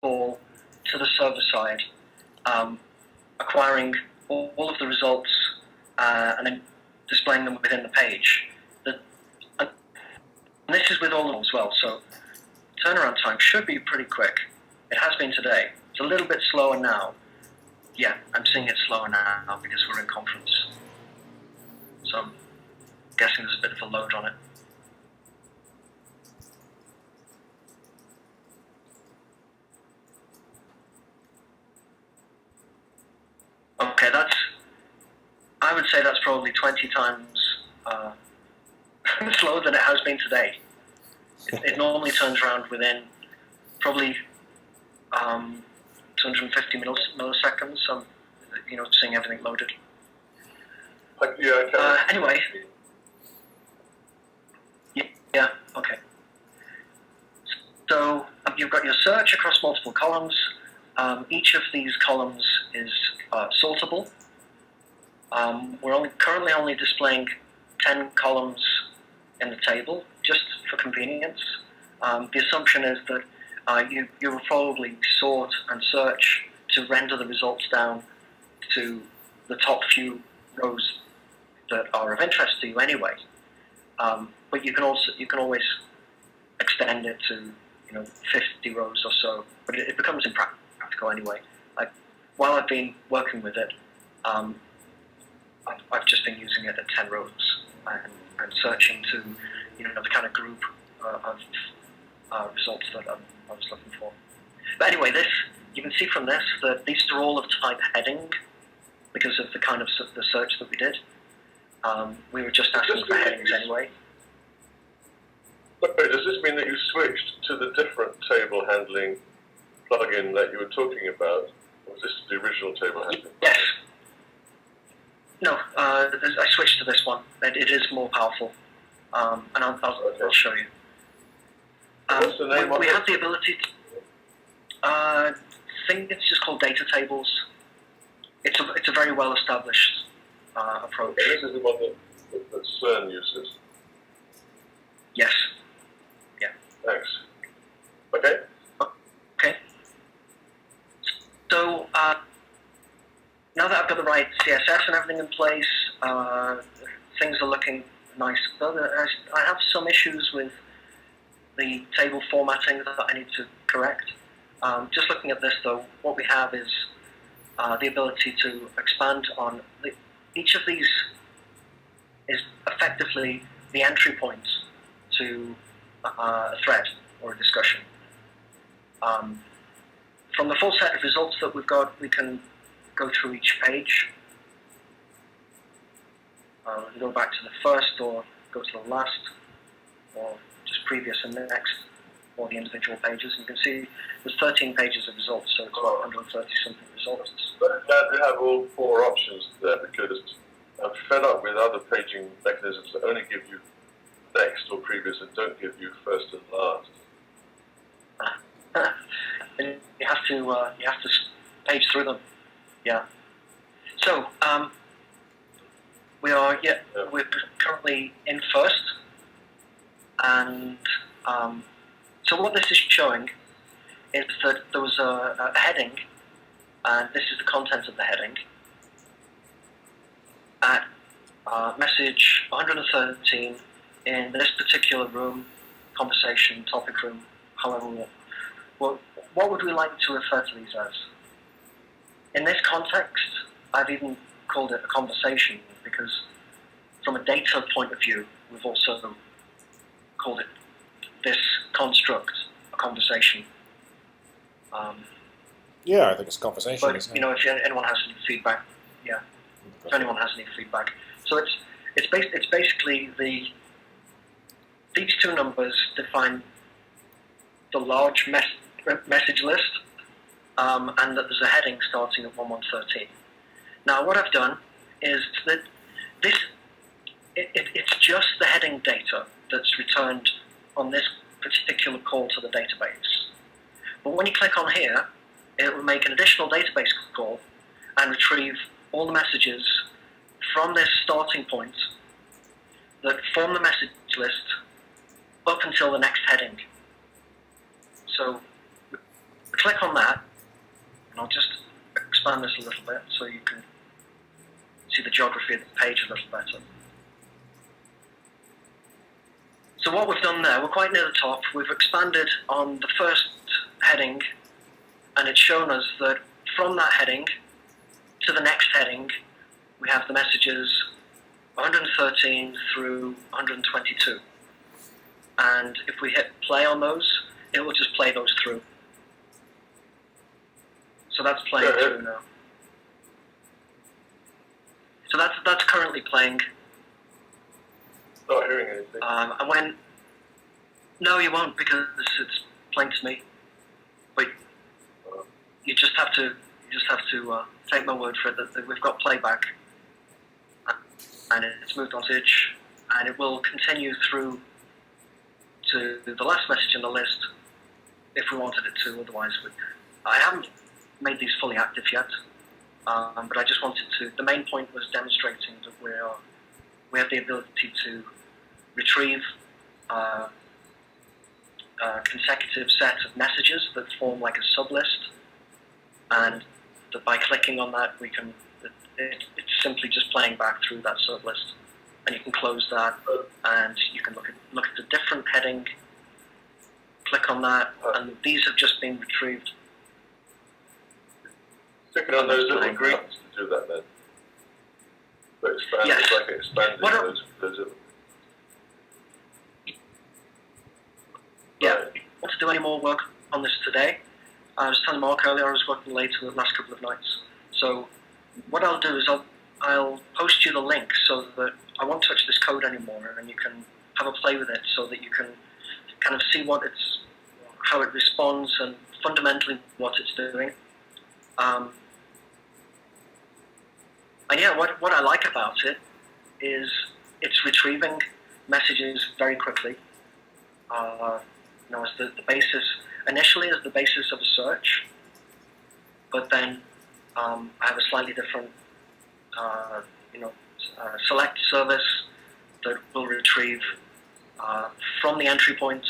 call to the server side, acquiring all of the results and then displaying them within the page. And this is with all of them as well, so turnaround time should be pretty quick. It has been today. It's a little bit slower now. Yeah, I'm seeing it slower now because we're in conference. So I'm guessing there's a bit of a load on it. Okay, I would say that's probably 20 times slower than it has been today. It normally turns around within probably 250 milliseconds. So, seeing everything loaded. Anyway. Yeah, okay. So you've got your search across multiple columns. Each of these columns is sortable. We're currently only displaying 10 columns in the table, just for convenience. The assumption is that you will probably sort and search to render the results down to the top few rows that are of interest to you anyway. But you can always extend it to 50 rows or so. But it becomes impractical anyway. While I've been working with it, I've just been using it at 10 rows and searching to the kind of group of results that I was looking for. But anyway, you can see from this that these are all of type heading because of the kind of the search that we did. We were just asking for headings anyway. Okay, does this mean that you switched to the different table handling plugin that you were talking about? Or was this the original table handling? Yes. No, I switched to this one. It is more powerful, and I'll show you. What's the name we have the ability to, I think it's just called data tables. It's a very well established approach. Okay, this is the one that CERN uses. Yes. Yeah. Thanks. Okay. Okay. So now that I've got the right CSS and everything in place, things are looking nice. I have some issues with the table formatting that I need to correct. Just looking at this though, what we have is the ability to expand on each of these is effectively the entry point to a thread or a discussion. From the full set of results that we've got, we can go through each page. We can go back to the first or go to the last or just previous and next or the individual pages. And you can see there's 13 pages of results, so it's about 130 something results. Very glad we have all 4 options there because I'm fed up with other paging mechanisms that only give you next or previous and don't give you first and last. And you have to page through them. Yeah. So we're currently in first, and so what this is showing is that there was a heading, and this is the content of the heading at message 113 in this particular room, conversation, topic room, however. What would we like to refer to these as? In this context, I've even called it a conversation because from a data point of view, we've also called it this construct, a conversation. Yeah, I think it's a conversation. But, isn't it? if anyone has any feedback, yeah. If anyone has any feedback. So it's basically these two numbers define the large message list, and that there's a heading starting at 1113. Now, what I've done is that it's just the heading data that's returned on this particular call to the database. But when you click on here, it will make an additional database call and retrieve all the messages from this starting point that form the message list up until the next heading. So we're click on that, and I'll just expand this a little bit so you can see the geography of the page a little better. So what we've done there, we're quite near the top. We've expanded on the first heading, and it's shown us that from that heading to the next heading, we have the messages 113 through 122. And if we hit play on those, it will just play those through. So that's playing through now. So that's currently playing. Not hearing anything. And when no, you won't, because it's playing to me. But you just have to take my word for it that we've got playback, and it's moved on to itch, and it will continue through to the last message in the list if we wanted it to. Otherwise, I haven't made these fully active yet, but I just wanted to. The main point was demonstrating that we have the ability to retrieve a consecutive set of messages that form like a sublist, and that by clicking on that it's simply just playing back through that sublist, and you can close that, and you can look at the different heading, click on that, and these have just been retrieved. Clicking on those little green buttons to do that then. But expand, yes. It's like it expands those Yeah, I don't want to do any more work on this today. I was telling Mark earlier I was working late the last couple of nights. So what I'll do is I'll post you the link so that I won't touch this code anymore, and you can have a play with it so that you can kind of see how it responds and fundamentally what it's doing. And yeah, what I like about it is it's retrieving messages very quickly. As the basis, initially as the basis of a search, but then I have a slightly different, select service that will retrieve from the entry point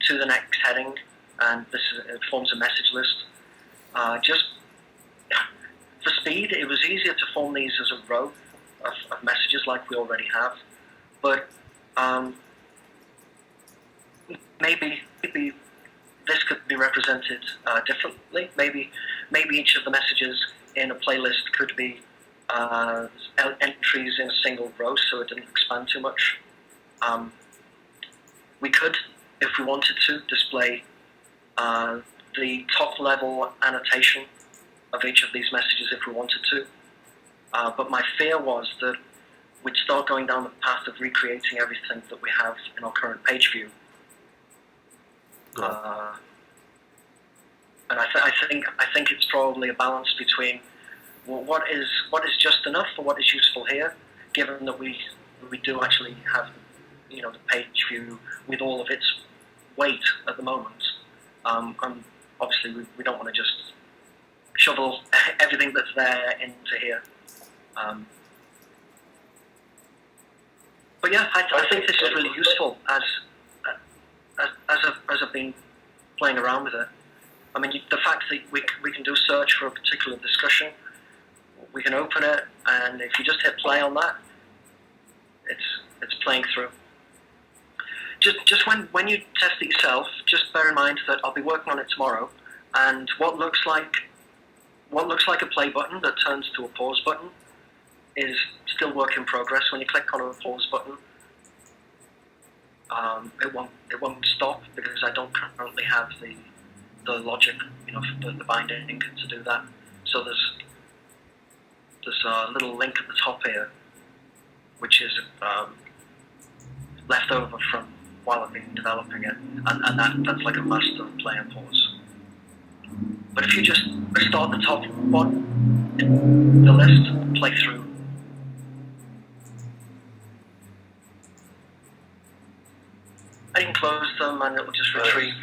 to the next heading, and it forms a message list. Just for speed, it was easier to form these as a row of messages like we already have, but maybe this could be represented differently. Maybe each of the messages in a playlist could be entries in a single row, so it didn't expand too much. We could, if we wanted to, display the top level annotation of each of these messages if we wanted to. But my fear was that we'd start going down the path of recreating everything that we have in our current page view. And I think it's probably a balance between what is just enough for what is useful here, given that we do actually have the page view with all of its weight at the moment. And obviously we don't want to just shovel everything that's there into here. But yeah, I think this is really useful as I've been playing around with it. I mean, the fact that we can do search for a particular discussion, we can open it, and if you just hit play on that, it's playing through. Just when you test it yourself, just bear in mind that I'll be working on it tomorrow, and what looks like a play button that turns to a pause button is still work in progress. When you click on a pause button, it won't stop because I don't currently have the logic, the binding to do that. So there's a little link at the top here, which is left over from while I've been developing it, and that's like a master play and pause. But if you just start the top one in the list, play through. And you can close them and it will just retrieve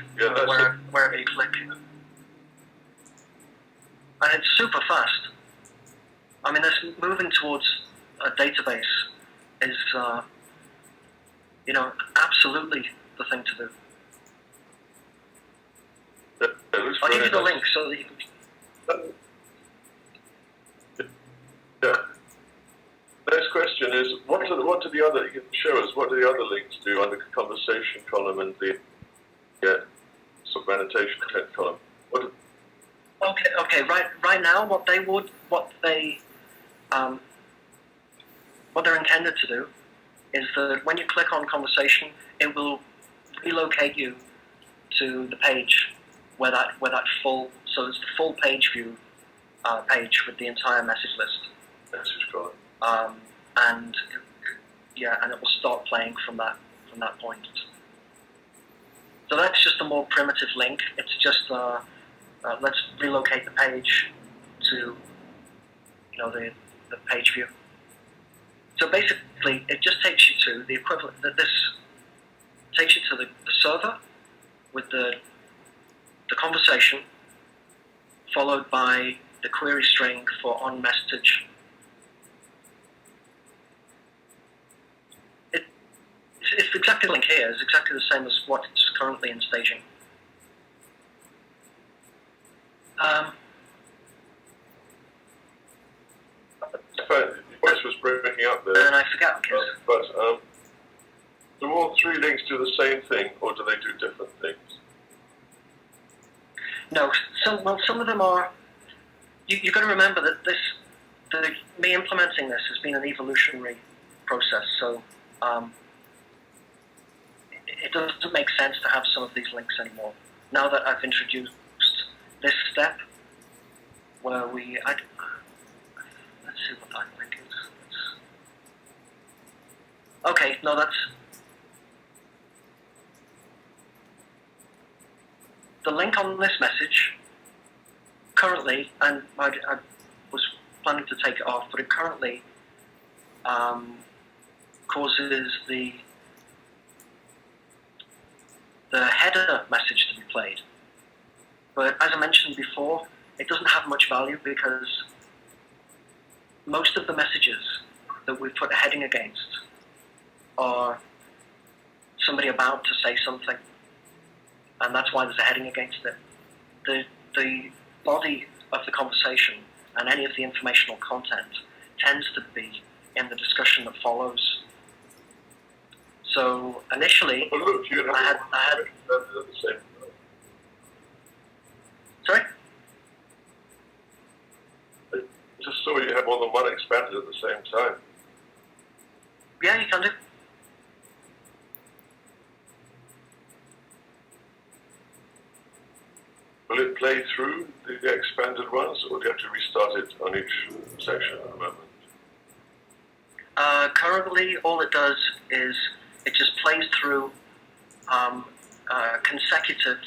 wherever you click. And it's super fast. I mean, this moving towards a database is, absolutely the thing to do. It looks I'll give you the very link so that you can. Yeah. Next question is, what do the other, you can show us, what do the other links do under the conversation column and the sub-annotation content column? Okay. Right now, what they're intended to do is that when you click on conversation, it will relocate you to the page where that full, so it's the full page view page with the entire message list. Message column. And it will start playing from that point. So that's just a more primitive link. It's just let's relocate the page to the page view. So basically, it just takes you to the equivalent. This takes you to the server with the conversation, followed by the query string for on message. It's exactly the link here. It's exactly the same as what's currently in staging. Your voice was breaking up there. And I forget. But do all three links do the same thing, or do they do different things? No, some of them are. You've got to remember that me implementing this has been an evolutionary process. So it doesn't make sense to have some of these links anymore. Now that I've introduced this step, where let's see what that link is. Okay, no, that's the link on this message. Currently, and I was planning to take it off, but it currently causes the header message to be played. But as I mentioned before, it doesn't have much value because most of the messages that we put a heading against are somebody about to say something, and that's why there's a heading against it. The body of the conversation and any of the informational content tends to be in the discussion that follows. So initially, Look, you I had the same. sorry? I just saw you have more than one expanded at the same time. Yeah, you can do. Will it play through the expanded ones, or do you have to restart it on each section at the moment? Currently, all it does is it just plays through consecutive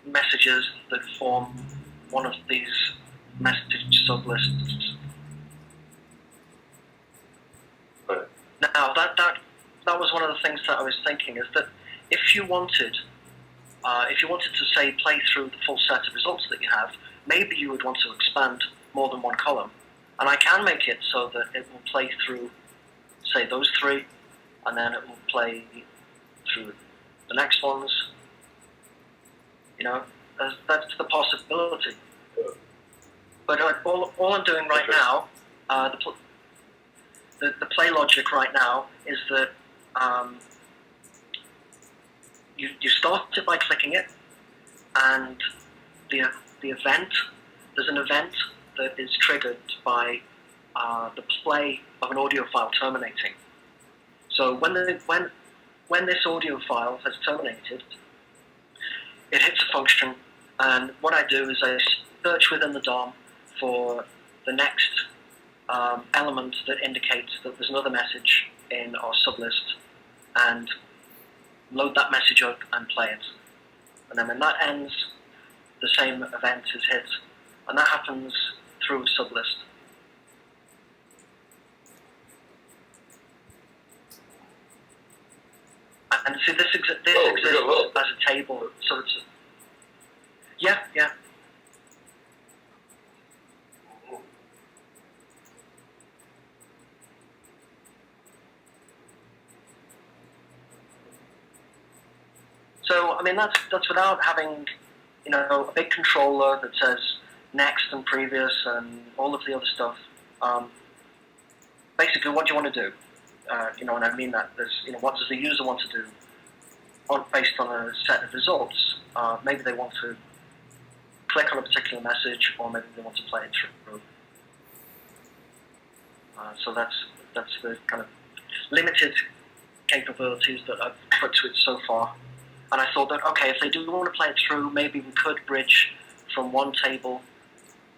messages that form one of these message sublists. Right. Now, that was one of the things that I was thinking, is that if you wanted to say play through the full set of results that you have, maybe you would want to expand more than one column. And I can make it so that it will play through, say, those three, and then it will play through the next ones. You know, that's the possibility. But all I'm doing right now, the play logic right now is that you start it by clicking it, and the event, there's an event that is triggered by the play of an audio file terminating. So when this audio file has terminated, it hits a function, and what I do is I search within the DOM for the next element that indicates that there's another message in our sublist, and load that message up and play it. And then when that ends, the same event is hit, and that happens through a sublist. And see, this exists as a table, so it's yeah. So I mean that's without having a big controller that says next and previous and all of the other stuff. Basically, what do you want to do? And I mean that. What does the user want to do based on a set of results? Maybe they want to click on a particular message, or maybe they want to play it through. So that's the kind of limited capabilities that I've put to it so far. And I thought that, okay, if they do want to play it through, maybe we could bridge from one table.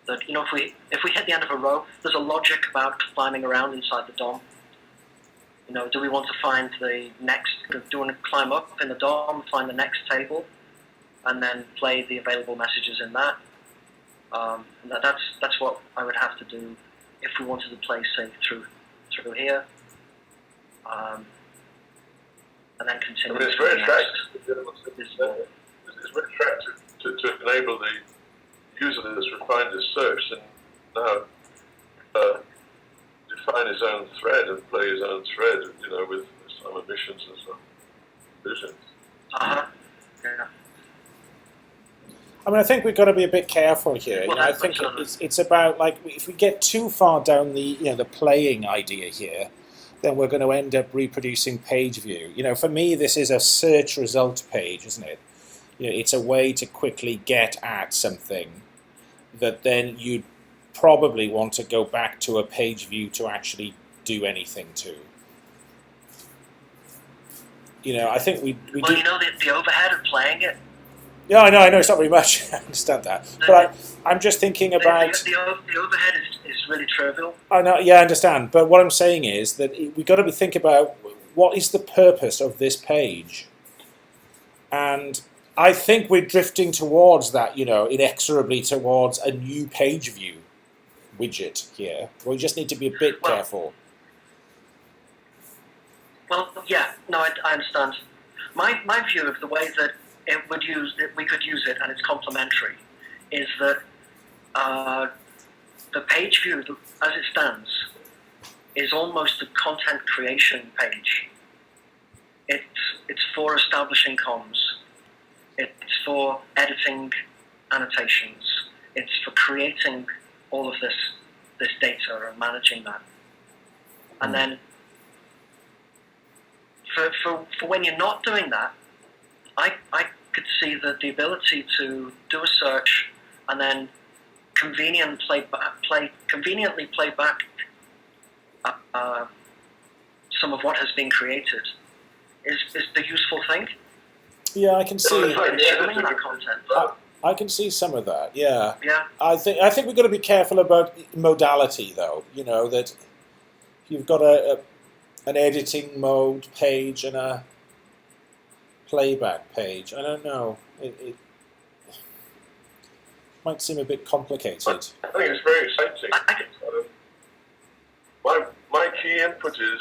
That if we hit the end of a row, there's a logic about climbing around inside the DOM. Do we want to find the next? Do we want to climb up in the DOM, find the next table, and then play the available messages in that? That's what I would have to do if we wanted to play, say, through here, and then continue. I mean, it's very attractive. It's very attractive to enable the user that's refined his search and now define his own thread and play his own thread, with some omissions and some visions. Yeah. I mean, I think we've got to be a bit careful here. Well, I think it's about, like, if we get too far down the the playing idea here, then we're going to end up reproducing page view. For me, this is a search result page, isn't it? It's a way to quickly get at something that then you'd probably want to go back to a page view to actually do anything to. I think we do. The overhead of playing it. Yeah, I know it's not very much. I understand that, but I'm just thinking about the overhead is really trivial. I know, yeah, I understand. But what I'm saying is that we've got to think about what is the purpose of this page, and I think we're drifting towards that, inexorably towards a new page view widget here. We just need to be a bit careful. Well, yeah, no, I understand. My view of the way that we could use it, and it's complementary, is that the page view, as it stands, is almost a content creation page. It's for establishing comms. It's for editing annotations. It's for creating all of this data and managing that. And then for when you're not doing that, I could see that the ability to do a search and then conveniently play back some of what has been created is the useful thing. Yeah, I can see. Consuming that content. I can see some of that. Yeah. Yeah. I think we've got to be careful about modality, though. That you've got an editing mode page and a playback page. I don't know. It might seem a bit complicated. I think it's very exciting. My key input is,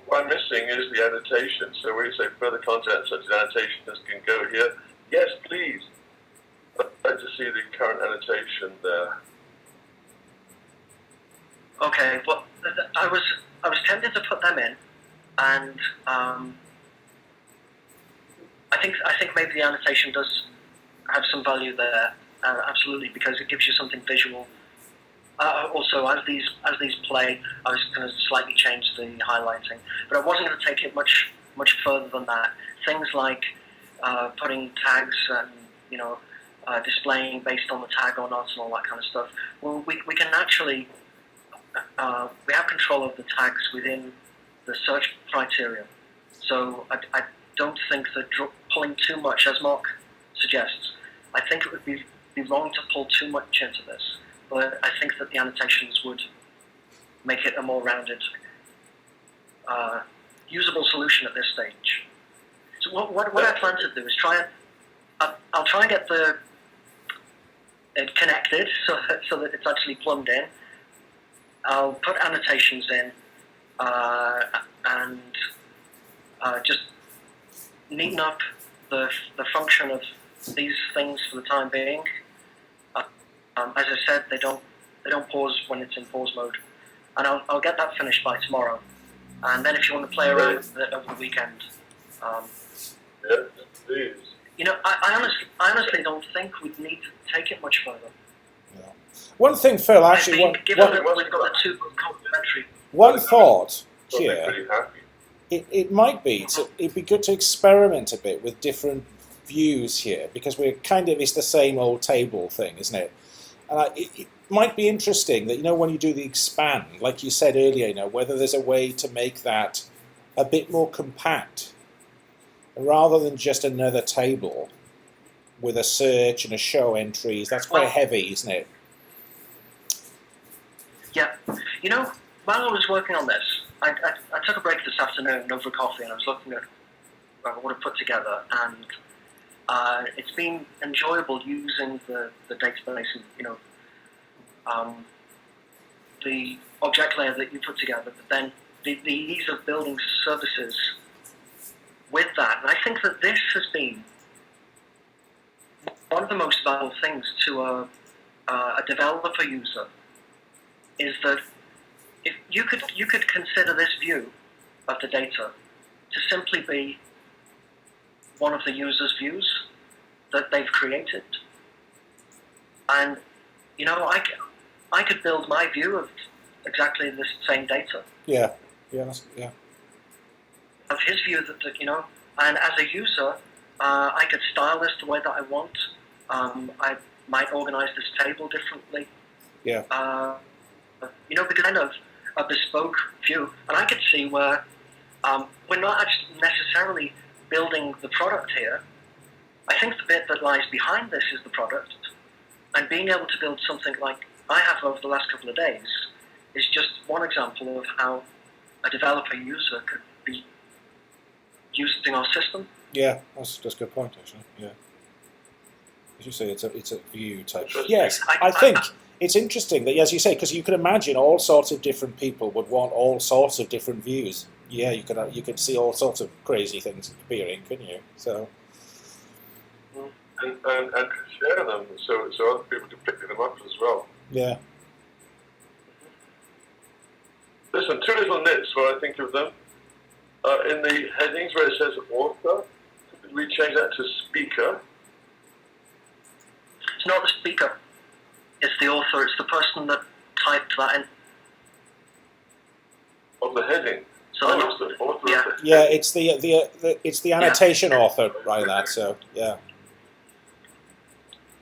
what I'm missing is the annotation. So when you say further content such as annotations can go here, yes, please. I'd like to see the current annotation there. Okay, well, I was tempted to put them in, and I think maybe the annotation does have some value there, absolutely, because it gives you something visual. Also, as these play, I was going to slightly change the highlighting, but I wasn't going to take it much further than that. Things like putting tags and displaying based on the tag or not and all that kind of stuff. Well, we can actually we have control of the tags within the search criteria. So I don't think that pulling too much, as Mark suggests, I think it would be wrong to pull too much into this. But I think that the annotations would make it a more rounded, usable solution at this stage. So what I plan to do is I'll try and get it connected so that it's actually plumbed in. I'll put annotations in and just neaten up the function of these things for the time being. As I said, they don't pause when it's in pause mode, and I'll get that finished by tomorrow. And then if you want to play around with it over the weekend, yes, please. I honestly don't think we'd need to take it much further. Yeah. One thing, Phil, actually, Given that we've got the two complementary. one thought I'll be here. pretty happy. It might be. It'd be good to experiment a bit with different views here, because it's the same old table thing, isn't it? And it might be interesting that, when you do the expand, like you said earlier, whether there's a way to make that a bit more compact, rather than just another table with a search and a show entries. That's quite heavy, isn't it? Yeah. While I was working on this, I took a break this afternoon over coffee, and I was looking at what I put together, and it's been enjoyable using the database and, the object layer that you put together, but then the ease of building services with that. And I think that this has been one of the most valuable things to a developer user, is that if you could consider this view of the data to simply be one of the user's views that they've created, and I could build my view of exactly this same data. Yeah. Of his view that and as a user, I could style this the way that I want. I might organize this table differently. Yeah. Because kind of a bespoke view, and I could see where we're not actually necessarily building the product here. I think the bit that lies behind this is the product, and being able to build something like I have over the last couple of days is just one example of how a developer user could be using our system. Yeah, that's a good point, actually. Yeah. As you say, it's a view type. Yes, I think it's interesting that, as you say, because you could imagine all sorts of different people would want all sorts of different views. Yeah, you could see all sorts of crazy things appearing, couldn't you? So. And share them so other people can pick them up as well. Yeah. Listen, two little nits where I think of them. In the headings where it says author, we change that to speaker. It's not the speaker, it's the author, it's the person that typed that in. Of the heading. So it's the author. Yeah. Of the Yeah, it's the annotation author writing that, so yeah.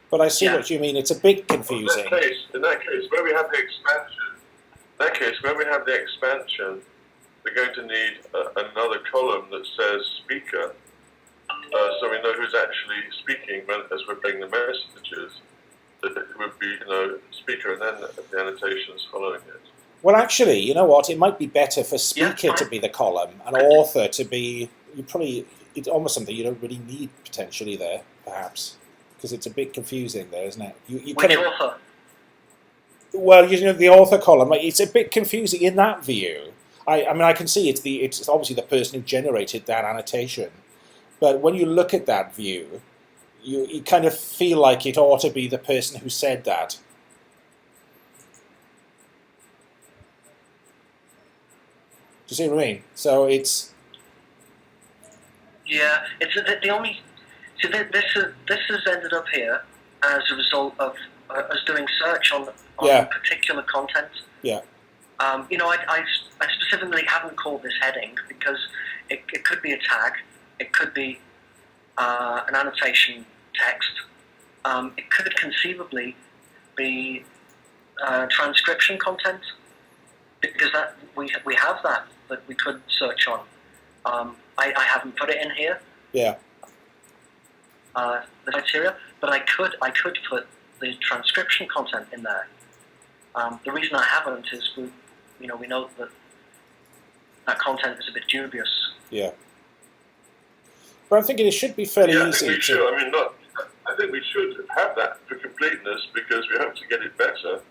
But I see what you mean. It's a bit confusing. In that case, where we have the expansion, we're going to need another column that says speaker, so we know who's actually speaking as we're playing the messages. That it would be, speaker and then the annotations following it. Well, actually, you know what? It might be better for speaker to be the column and author to be. It's almost something you don't really need potentially there, perhaps. Because it's a bit confusing there, isn't it? Which author? Well, the author column. It's a bit confusing in that view. I mean, I can see it's obviously the person who generated that annotation, but when you look at that view, you kind of feel like it ought to be the person who said that. Do you see what I mean? So it's. Yeah, it's the only. So this has ended up here as a result of us doing search on particular content. Yeah. I specifically haven't called this heading because it could be a tag, it could be an annotation text, it could conceivably be transcription content, because that we have that we could search on. I haven't put it in here. Yeah. The criteria, but I could put the transcription content in there. The reason I haven't is we know that content is a bit dubious. Yeah. But I'm thinking it should be fairly easy. I think we should have that for completeness because we hope to get it better.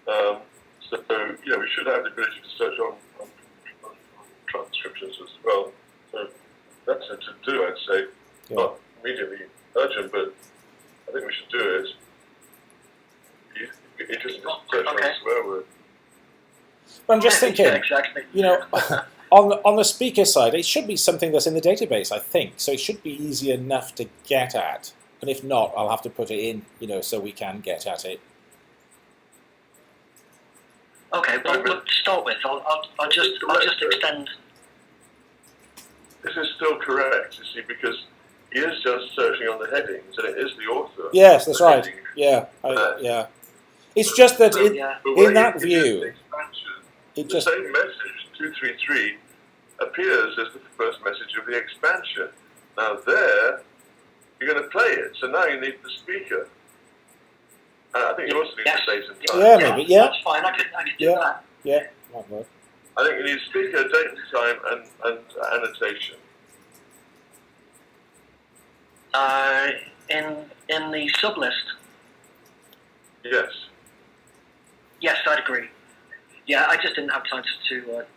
We should have the ability to search on transcriptions as well. So that's a to-do, I'd say. Yeah. Not immediately urgent, but I think we should do it. Interesting to search on a swear word. But I'm just thinking, Yeah, exactly. on the speaker side, it should be something that's in the database, I think. So it should be easy enough to get at. And if not, I'll have to put it in, so we can get at it. Okay, well, look, to start with, I'll just extend. This is still correct, you see, because he is just searching on the headings, and it is the author. Yes, that's right. Heading. Yeah. It's just that in that view, the same message, 233, appears as the first message of the expansion. Now there, you're going to play it, so now you need the speaker. I think you also need to say some time. Yeah, maybe. Yeah, that's fine. I could do that. Yeah, might work. I think you need speaker, date and time, and annotation. In the sublist. Yes. Yes, I'd agree. Yeah, I just didn't have time to do that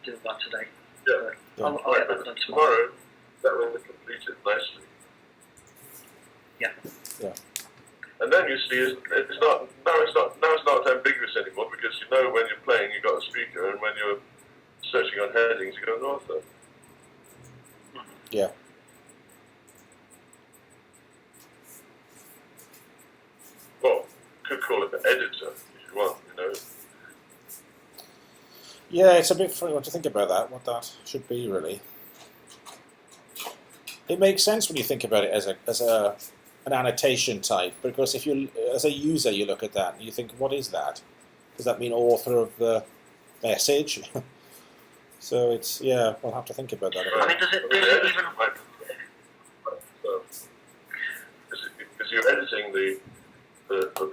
today. Yeah. I'll get that done Tomorrow, that will be completed nicely. Yeah. And then you see, it's not ambiguous anymore, because you know when you're playing you've got a speaker, and when you're searching on headings you've got an author. Yeah. Well, could call it the editor if you want, Yeah, it's a bit funny what to think about that, what that should be really. It makes sense when you think about it as an annotation type, because if you, as a user, you look at that and you think, what is that? Does that mean author of the message? So it's, we'll have to think about that. I mean, does it even? Because you're editing the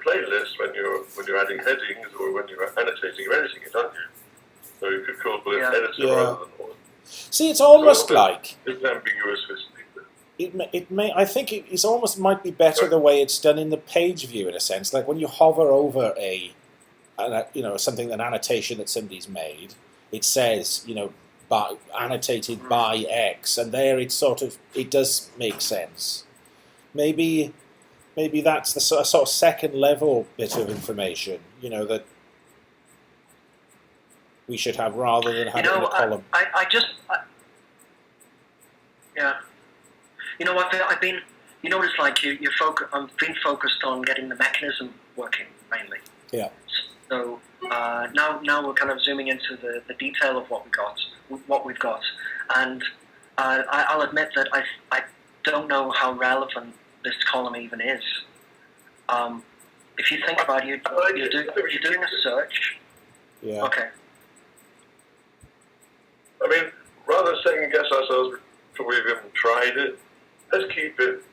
playlist when you're adding headings, or when you're annotating, you're editing it, aren't you? So you could call it editor rather than author. See, it's almost like it's ambiguous for speaker. It may. I think it's almost might be better the way it's done in the page view, in a sense. Like when you hover over something, an annotation that somebody's made, it says, annotated by X, and there it does make sense. Maybe that's the sort of second level bit of information, that we should have rather than having a column. Yeah. I've been. You know what it's like. I've been focused on getting the mechanism working mainly. Yeah. So now we're kind of zooming into the detail of what we've got, and I'll admit that I don't know how relevant this column even is. If you think about it, you're doing a search. Yeah. Okay. I mean, rather than second guess ourselves before we've even tried it, let's keep it.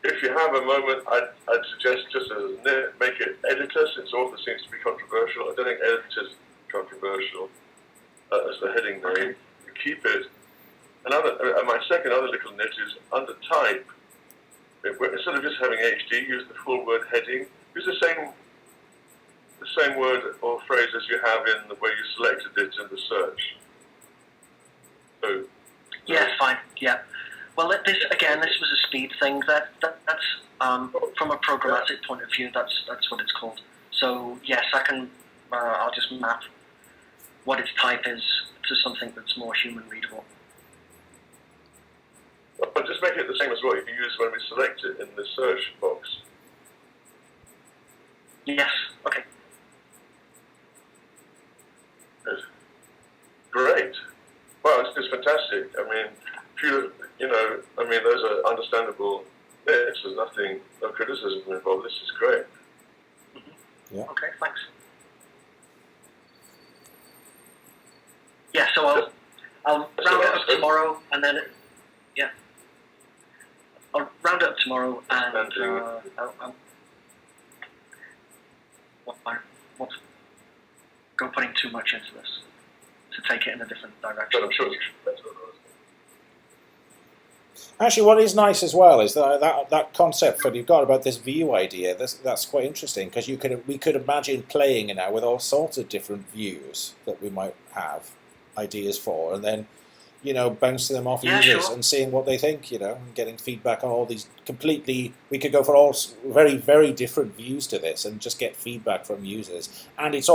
If you have a moment, I'd suggest just as a nit, make it editor, since author seems to be controversial. I don't think editor's controversial as the heading name. You keep it. My second other little nit is under type. Instead of just having HD, use the full word heading. Use the same word or phrase as you have in the way you selected it in the search. So, yes, fine. Yeah. Well, this was a speed thing. That's from a programmatic point of view. That's what it's called. So yes, I can. I'll just map what its type is to something that's more human readable. But just make it the same as what you use when we select it in the search box. Yes. Okay. Good. Great. Well, it's fantastic. I mean, those are understandable bits. There's no criticism involved. This is great. Mm-hmm. Yeah. Okay, thanks. Yeah, so I'll round it up tomorrow, and then I'll round it up tomorrow, and I'll won't go putting too much into this to take it in a different direction. But I'm sure you should. Actually, what is nice as well is that concept that you've got about this view idea. That's quite interesting, because we could imagine playing it now with all sorts of different views that we might have ideas for, and then bouncing them off users and seeing what they think, and getting feedback on all these completely. We could go for all very, very different views to this and just get feedback from users, and it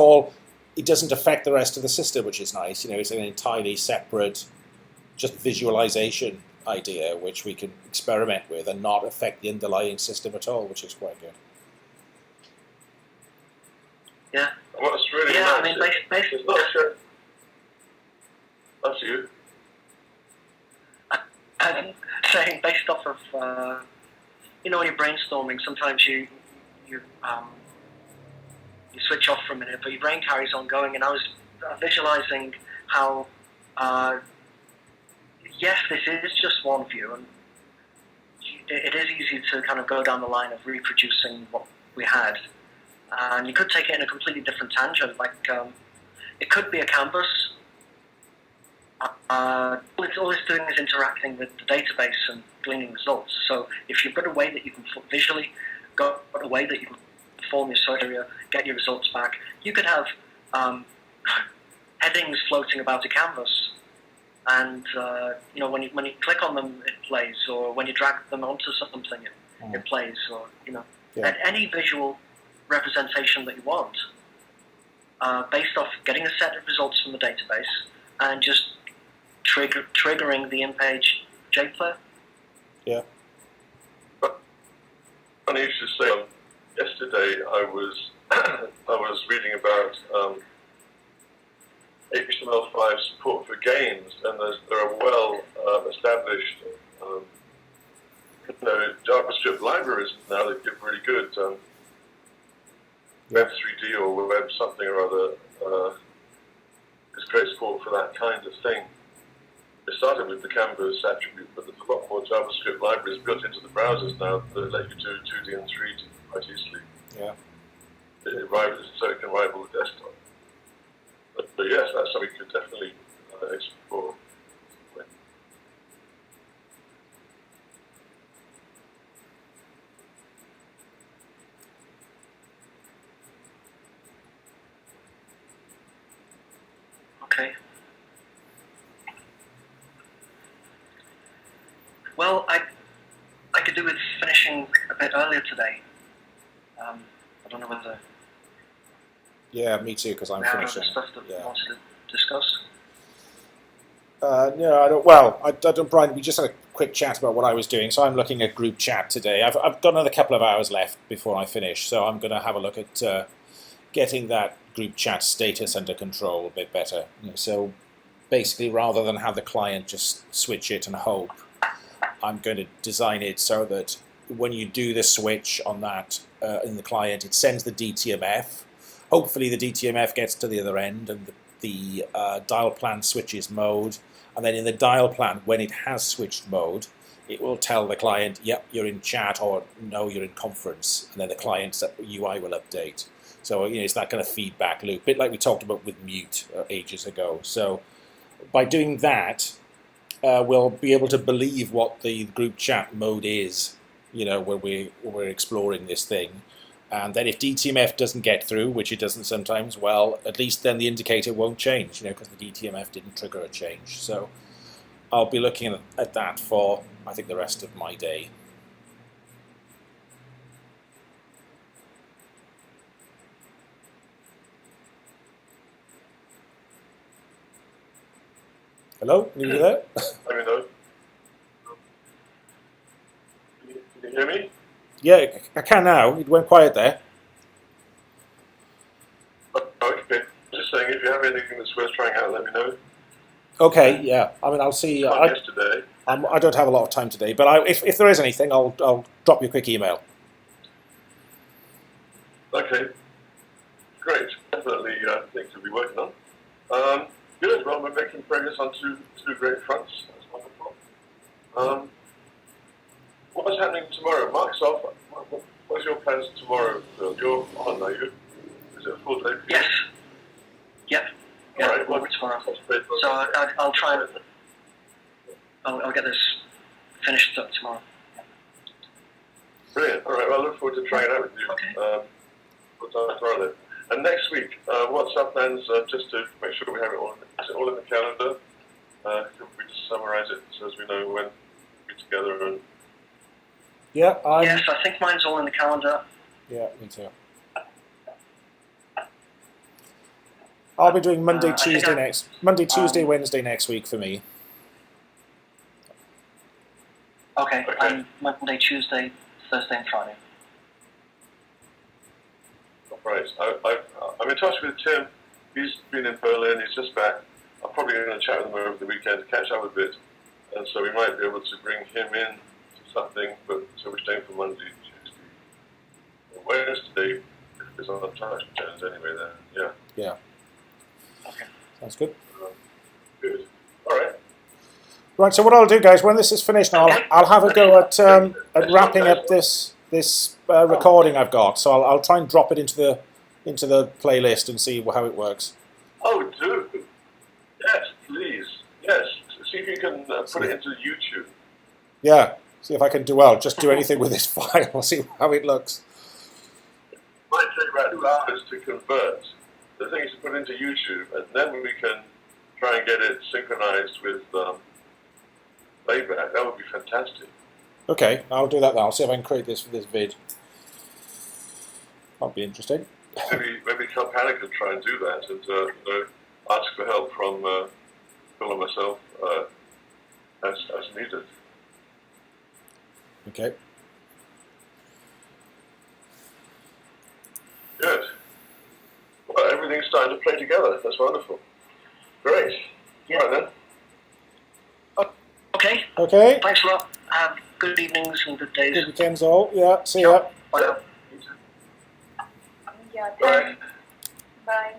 doesn't affect the rest of the system, which is nice. It's an entirely separate just visualization idea, which we can experiment with and not affect the underlying system at all, which is quite good. Yeah. What's really Yeah, nice I mean, basically, is not sure. That's you. I'm saying based off of, when you're brainstorming, sometimes you switch off for a minute, but your brain carries on going. And I was visualizing how, yes, this is just one view, and it is easy to kind of go down the line of reproducing what we had. And you could take it in a completely different tangent, like it could be a canvas. All it's doing is interacting with the database and gleaning results. So if you've got a way that you can visually got a way that you can perform your search area, get your results back, you could have headings floating about a canvas, and when you click on them, it plays, or when you drag them onto something, it plays, or and any visual representation that you want, based off getting a set of results from the database and just triggering the in-page JPlayer. Yeah. Funny you should say. Yesterday, I was reading about HTML5 support for games, and there are well established JavaScript libraries now that give really good Web3D or Web something or other. Is great support for that kind of thing. It started with the Canvas attribute, but there's a lot more JavaScript libraries built into the browsers now that let you do 2D and 3D quite easily. Yeah. So it can rival the desktop. But yes, that's something we could definitely explore. Okay. Well, I could do with finishing a bit earlier today. I don't know whether. Yeah, me too, because I'm we have finishing. other stuff that we wanted to discuss. No, I don't. Well, I don't, Brian. We just had a quick chat about what I was doing, so I'm looking at group chat today. I've got another couple of hours left before I finish, so I'm going to have a look at getting that group chat status under control a bit better. So basically, rather than have the client just switch it and hope, I'm going to design it so that when you do the switch on that in the client, it sends the DTMF. Hopefully, the DTMF gets to the other end, and the dial plan switches mode. And then in the dial plan, when it has switched mode, it will tell the client, yep, you're in chat, or no, you're in conference. And then the client's UI will update. So it's that kind of feedback loop, a bit like we talked about with Mute ages ago. So by doing that, we'll be able to believe what the group chat mode is, when we're exploring this thing. And then if DTMF doesn't get through, which it doesn't sometimes, well, at least then the indicator won't change, because the DTMF didn't trigger a change. So I'll be looking at that for, I think, the rest of my day. Hello? Are you there? Let me know. Can you hear me? Yeah, I can now. It went quiet there. Okay. Just saying, if you have anything that's worth trying out, let me know. Okay, yeah. I mean, I'll see. Yesterday. I don't have a lot of time today, but if there is anything, I'll drop you a quick email. Okay. Great. Definitely things to be working on. Good. Well, we're making progress on two great fronts. That's wonderful. What's happening tomorrow? Mark's off. What's your plans tomorrow, Phil? You're on, are you? Is it a full day for you? Yes. Yep. Yeah, All right. well, tomorrow. So I'll try and I'll get this finished up tomorrow. Brilliant. All right. Well, I look forward to trying it out with you. Okay. We'll talk tomorrow then. And next week, what's our plans? Just to make sure we have it all. Is it all in the calendar? Could we just summarise it so as we know when we're together and. Yeah, yes, I think mine's all in the calendar. Yeah, me too. I'll be doing Monday, Tuesday, Wednesday next week for me. Okay, Okay. and Monday, Tuesday, Thursday, and Friday. Right. I'm in touch with Tim. He's been in Berlin. He's just back. I'm probably going to chat with him over the weekend to catch up a bit, and so we might be able to bring him in to something. But so we're staying for Monday, Tuesday, or Wednesday. If there's other time returns anyway, then yeah. Yeah. Okay. Sounds good. Good. All right. Right. So what I'll do, guys, when this is finished, now Okay. I'll have a go at wrapping up this recording I've got. So I'll try and drop it into the playlist and see how it works. Oh, do. Yes, please. Yes. See if you can put it into YouTube. Yeah. See if I can just do anything with this file. I'll see how it looks. Might take about 2 hours to convert. The thing is to put into YouTube, and then we can try and get it synchronized with playback. That would be fantastic. Okay, I'll do that now. I'll see if I can create this for this vid. That'll be interesting. Maybe Kalpana can try and do that and ask for help from Phil and myself as needed. Okay. Good. Well, everything's starting to play together. That's wonderful. Great. Yeah. Right then. Okay, Okay. thanks a lot. Have good evenings and good days. Good weekends all. Yeah. See ya. Bye now. Yeah, Bye. thanks. Bye.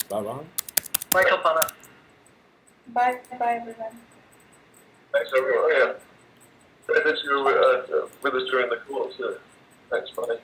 Bye bye. Bye, Kalpana. Bye, everyone. Thanks, everyone. Oh, yeah. Great that you were with us during the call, too. Thanks, bye.